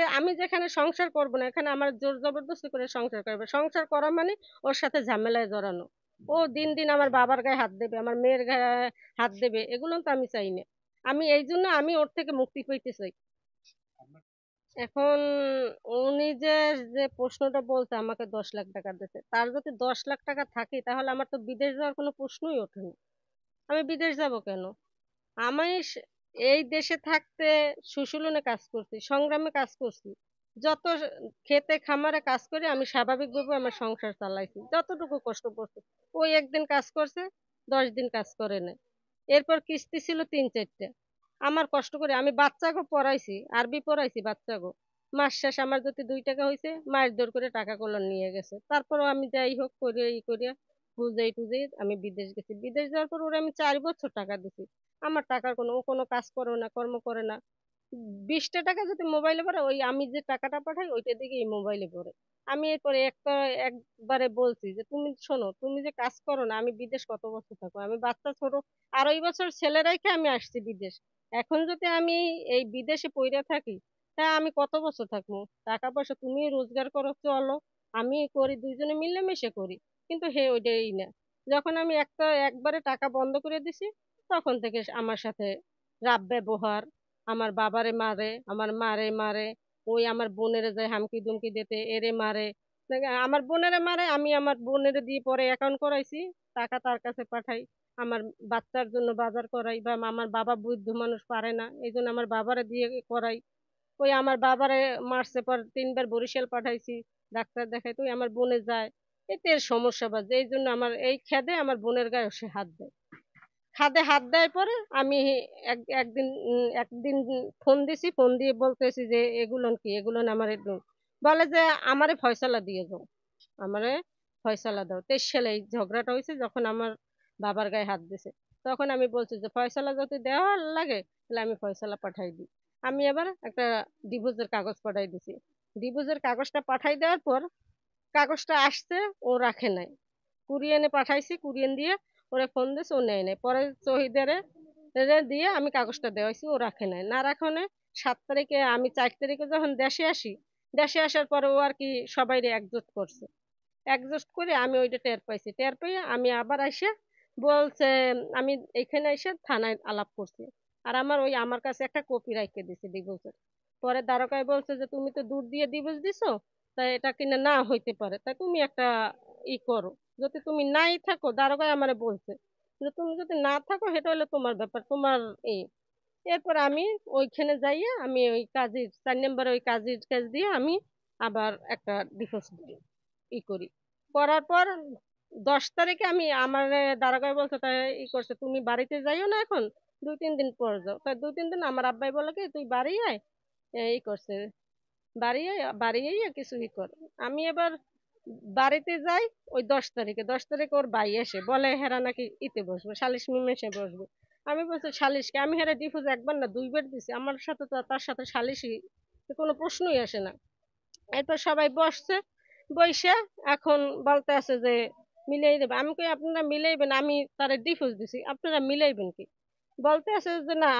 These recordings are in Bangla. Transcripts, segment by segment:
সাথে আমি যেখানে সংসার করব না, এখানে আমার জোর জবরদস্তি করে সংসার করবে। সংসার করা মানে ওর সাথে ঝামেলায় জড়ানো। ও দিন দিন আমার বাবার গায়ে হাত দেবে, আমার মেয়ের গায়ে হাত দেবে, এগুলো তো আমি চাই না। আমি এই জন্য আমি ওর থেকে মুক্তি পেতে চাই। এখন উনি যে যে প্রশ্নটা বলতে আমাকে 10 লাখ টাকা দিতে, তার যদি 10 লাখ টাকা থাকে তাহলে আমার তো বিদেশ যাওয়ার কোনো প্রশ্নই ওঠে না। আমি বিদেশ যাব কেন? আমি এই দেশে থাকতে সুশুলনে কাজ করছি, সংগ্রামে কাজ করছি। যত খেতে খামারে কাজ করে আমি স্বাভাবিকভাবে আমার সংসার চালাইছি, যতটুকু কষ্ট করছি। ওই একদিন কাজ করছে, 10 দিন কাজ করে না। এরপর কিস্তি ছিল 3-4টা। আমার কষ্ট করে আমি বাচ্চাকে পড়াইছি, আরবি পড়াইছি বাচ্চাকে। মাস শেষ আমার যদি 2 টাকা হয়েছে, মায়ের দৌড় করে টাকা কলন নিয়ে গেছে। তারপরও আমি যাই হোক করে ই করিয়া বুঝাই টুজাই আমি বিদেশ গেছি। বিদেশ যাওয়ার পর ওরা আমি 4 বছর টাকা দিছি। আমার টাকার কোনো, ও কোনো কাজ করে না, কর্ম করে না। 20টা টাকা যদি মোবাইলে পড়ে, ওই আমি যে টাকাটা পাঠাই ওইটা দিকে এই মোবাইলে পড়ে। আমি এরপরে একবারে বলছি যে তুমি শোনো, তুমি যে কাজ করো না, আমি বিদেশ কত বছর থাকবো? আমি বাচ্চা ছোট 2.5 বছর ছেলে রেখে আমি আসছি বিদেশ। এখন যদি আমি এই বিদেশে পইরা থাকি, তা আমি কত বছর থাকবো? টাকা পয়সা তুমি রোজগার করো, চলো, আমি করি, দুইজনে মিলেমিশে করি। কিন্তু হে ওইটাই না। যখন আমি একবারে টাকা বন্ধ করে দিছি, তখন থেকে আমার সাথে রাব ব্যবহার। আমার বাবারে মারে, আমার মারে মারে। ওই আমার বোনেরে যায় হামকি দুমকি দিতে, এরে মারে। আমার বোনেরে মারে, আমি আমার বোনেরে দিয়ে পরে অ্যাকাউন্ট করাইছি, টাকা তার কাছে পাঠাই। আমার বাচ্চার জন্য বাজার করাই, বা আমার বাবা বৃদ্ধ মানুষ পারে না, এই জন্য আমার বাবারে দিয়ে করাই। ওই আমার বাবারে মারছে পর 3বার বরিশাল পাঠাইছি ডাক্তার দেখাই, তুই আমার বোনে যায়। এতে এর সমস্যা বাজে, এই জন্য আমার এই খেদে আমার বোনের গায়ে সে হাত দেয়। খাদে হাত দেয় পরে আমি একদিন ফোন দিছি, ফোন দিয়ে বলতেছি যে এগুলো কি, এগুলো আমার একদম বলে যে আমারে ফয়সালা দিয়ে যাও, আমারে ফয়সালা দাও। 23 সালে এই ঝগড়াটা হয়েছে যখন আমার বাবার গায়ে হাত দিছে। তখন আমি বলছি যে ফয়সালা যদি দেওয়া লাগে তাহলে আমি ফয়সালা পাঠাই দিই। আমি আবার একটা ডিভোর্সের কাগজ পাঠাই দিছি। ডিভোর্সের কাগজটা পাঠাই দেওয়ার পর কাগজটা আসছে, ও রাখে নাই। কুরিয়ানে পাঠাইছি, কুরিয়ান দিয়ে ওরে ফোন দিয়েছে, ও নেয় নাই। পরে শহীদারে দিয়ে আমি কাগজটা দেওয়াইছি, ও রাখে নাই। না রাখনে 7 তারিখে আমি 4 তারিখে যখন দেশে আসি, দেশে আসার পরে ও আর কি সবাইরে একজোট করছে। একজোট করে আমি ওইটা টের পাইছি, টের পাইয়ে আমি আবার আইসা বলছে, আমি এখানে এসে থানায় আলাপ করছি। আর আমার কাছে একটা কপি রাখতে দিছে ডিভোর্সের। পরে দ্বারকায় বলছে যে তুমি তো দূর দিয়ে ডিভোর্স দিছো, তাই এটা কিনা না হইতে পারে, তাই তুমি একটা করো। যদি তুমি নাই থাকো, দ্বারকায় আমারে বলছে যে তুমি যদি না থাকো সেটা হলো তোমার ব্যাপার, তোমার এই। এরপর আমি ওইখানে যাইয়া আমি ওই কাজীর 4 নম্বরে ওই কাজীর কাজ দিয়ে আমি আবার একটা ডিভোর্স করি। করার পর 10 তারিখে আমি আমার দারোগাই বলছে, তাই করছে, তুমি বাড়িতে যাইও না এখন, 2-3 দিন পর যাও। তাই 2-3 দিন আমার আব্বাই বলে কি তুই বাড়ি আয়, করছে, বাড়ি আইয়া কিছু কর। আমি এবার বাড়িতে যাই। ওই 10 তারিখে, 10 তারিখে ওর ভাই এসে বলে হেরা নাকি বসবে, সালিশ মিমেসে বসবে। আমি বলছি সালিশকে, আমি হেরা ডিভোর্স একবার না 2বার দিছি, আমার সাথে তো তার সাথে সালিশি কোনো প্রশ্নই আসে না। এরপর সবাই বসছে, বইসা এখন বলতে আছে যে মিলাই দেবে। আমি কই আপনারা মিলাইবেন, আমি তারে ডিভোর্স দিছি, আপনারা মিলাইবেন কি? বলতে আছে যে না,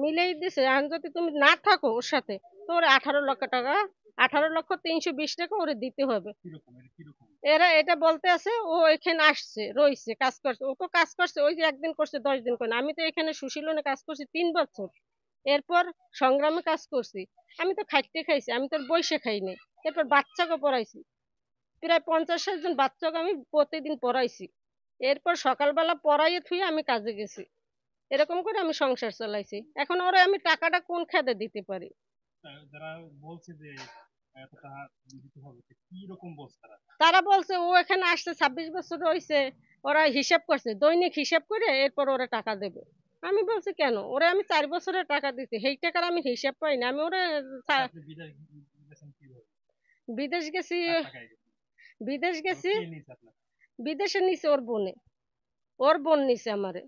মিলাই দিছে, এখন যদি তুমি না থাকো ওর সাথে, তো ওর 18 লক্ষ টাকা, 18,320 টাকা ওরে দিতে হবে। এরা এটা বলতে আছে। ও এখানে আসছে, রইছে, কাজ করছে, ও তো কাজ করছে, ওই যে একদিন করছে 10 দিন করে না। আমি তো এখানে সুশীলনে কাজ করছি 3 বছর। এরপর সংগ্রামে কাজ করছি। আমি তো খাইতে খাইছি, আমি তো আর বইসে খাই নাই। এরপর বাচ্চাকে পড়াইছি, প্রায় 50-60 জন বাচ্চাকে আমি প্রতিদিন পড়াইছি। এরপর সকালবেলা পড়াইয়ে থুয়ে আমি কাজে গেছি। এরকম করে আমি সংসার চালাইছি। এখন ওরা আমি টাকাটা কোন খাতে দিতে পারি? যারা বলছে যে এত টাকা দিতে হবে, কি রকম বলছে তারা? তারা বলছে ও এখানে আসছে 26 বছর হয়েছে, ওরা হিসাব করছে, দৈনিক হিসাব করে এরপর ওরা টাকা দেবে। আমি বলছি কেন, ওরা আমি 4 বছরের টাকা দিচ্ছি, সেই টাকার আমি হিসাব পাই না। আমি ওরা বিদেশ গেছি, বিদেশ গেছি, বিদেশে নিছে ওর বোনে, ওর বোন নিছে আমারে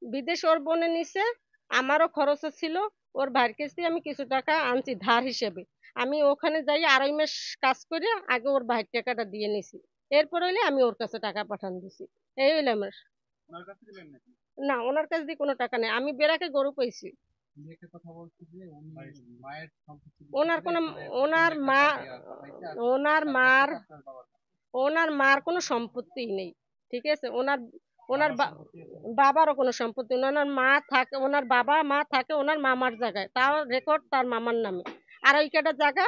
বিদেশ, ওর বোনে নিছে। আমারও খরচ ছিল, ওর ভাইয়ের কাছ দিয়ে আমি কিছু টাকা আনছি ধার হিসেবে। আমি ওখানে যাই 2.5 মাস কাজ করে আগে ওর ভাইয়ের টাকাটা দিয়ে নিছি। এরপর হইলে আমি ওর কাছে টাকা পাঠান দিছি। এই হইলে আমার। না, ওনার কাছ দিয়ে কোনো টাকা নেই, আমি বেড়াকে গরু পাইছি। উনি একটা কথা বলছে যে উনি মায়ের সম্পত্তি ওনার বিক্রি কোনো করে এখানে ওনার 3 লাখ মা টাকা দিয়ে পাঠাইছে আর ওনার 7 লাখ মার টাকা আপনার বাবার ওনার মার কোনো সম্পত্তি নেই, ঠিক আছে। ওনার ওনার বাবার সম্পত্তি আছে। বাবারও কোনো সম্পত্তি নেই। ওনার মা থাকে, ওনার বাবা মা থাকে ওনার মামার জায়গায়, তাও রেকর্ড তার মামার নামে। আর ওই কটা জায়গা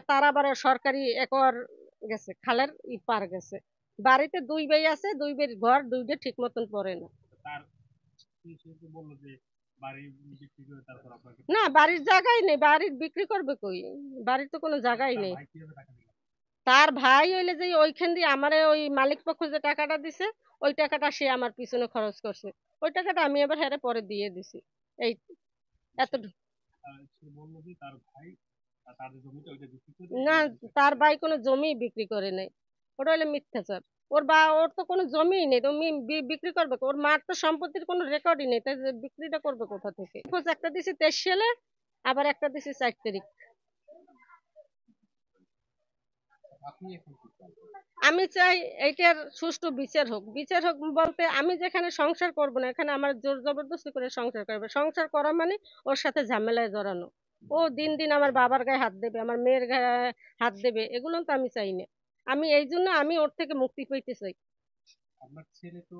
তার আবার সরকারি একর গেছে, খালের পার গেছে। বাড়িতে দুই ভাই আছে, দুই ভাইয়ের ঘর দুইটা ঠিক মতন পড়ে না। তার সে তো বললো যে বাড়ি বিক্রি করে তারপর আপনাকে না, টাকা দিবে। বাড়ির জায়গাই নেই, বাড়ির বিক্রি করবে কই, বাড়ির তো কোনো জায়গাই তার নেই। ভাই কিভাবে টাকা দিবে? তার ভাই হইলে যে ওইখান দিয়ে আমারে ওই মালিক পক্ষ যে টাকাটা দিছে, ওই টাকাটা সে আমার পিছনে খরচ করছে, ওই টাকাটা আমি এবার হেরে পরে দিয়ে দিছি। এই এত সে সে বললো যে তার ভাই তার যে জমিটা ওইটা বিক্রি করে না, এই বিষয়টা তার ভাই করেছে। কোনো জমি বিক্রি করে নাই, ওটা হলো মিথ্যাচার। ওর তো কোনো জমিই নেই, তো বিক্রি করবে ওর মার তো সম্পত্তির কোনো রেকর্ডই নেই, তাই যে বিক্রিটা করবে কোথা থেকে। খোঁজ একটা দিছি 23 সালে, আবার একটা দিছি 4 তারিখ। আপনি এখন কি চান? আমি চাই এইটার সুষ্ঠু বিচার হোক। বিচার হোক বলতে, আমি যেখানে সংসার করব না, এখানে আমার জোর জবরদস্তি করে সংসার করবে। সংসার করা মানে ওর সাথে ঝামেলায় জড়ানো। ও দিন দিন আমার বাবার গায়ে হাত দেবে, আমার মেয়ের গায়ে হাত দেবে, এগুলো তো আমি চাই না। আমি এই জন্য আমি ওর থেকে মুক্তি পেতে চাই। আপনার ছেলে তো